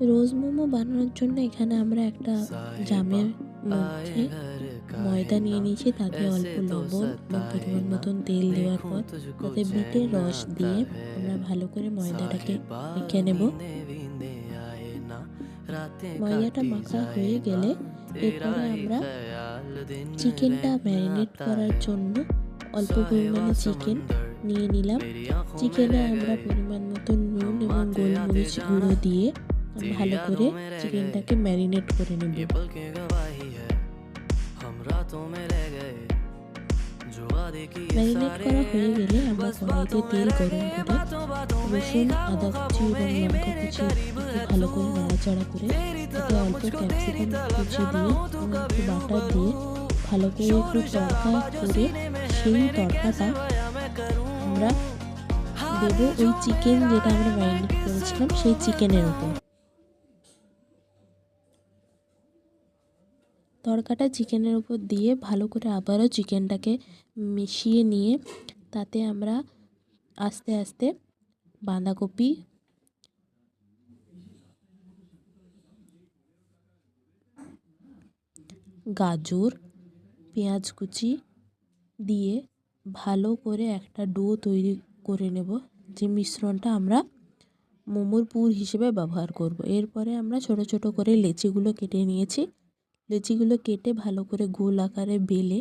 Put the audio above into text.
রোজ মোমো বানানোর জন্য এখানে আমরা একটা জামের মধ্যে ময়দা নিয়ে নিয়েছি, তাতে অল্প লবণ এবং পরিমাণ মতন তেল দেওয়ার পর তাতে বিটের রস দিয়ে আমরা ভালো করে ময়দাটাকে মেখে নেব। ময়দাটা মাখা হয়ে গেলে এরপরে আমরা চিকেনটা ম্যারিনেট করার জন্য অল্প পরিমাণে চিকেন নিয়ে নিলাম। চিকেনে আমরা পরিমাণ মতন নুন এবং গোলমরিচ গুঁড়ো দিয়ে ভালো করে চিকেনটাকে ম্যারিনেট করে নেব। ম্যারিনেট করা হয়ে গেলে আমরা কড়াইতে তেল গরম করে রসুন, আদা কুচি এবং লঙ্কা কুচি একটু ভালো করে নাড়াচাড়া করে তাতে অল্প ক্যাপসিকাম কুচি দিয়ে এবং একটু বাটার দিয়ে ভালো করে একটু তড়কা করে সেই তড়কাটা আমরা দেবো ওই চিকেন যেটা আমরা ম্যারিনেট করেছিলাম সেই চিকেনের উপর। তড়কাটা চিকেনের উপর দিয়ে ভালো করে আবারও চিকেনটাকে মিশিয়ে নিয়ে তাতে আমরা আস্তে আস্তে বাঁধাকপি, গাজর, পেঁয়াজ কুচি দিয়ে ভালো করে একটা ডো তৈরি করে নেব, যে মিশ্রণটা আমরা মোমোর পুর হিসেবে ব্যবহার করব। এরপরে আমরা ছোট ছোট করে লেচিগুলো কেটে নিয়েছি। লেচিগুলো কেটে ভালো করে গোল আকারে বেলে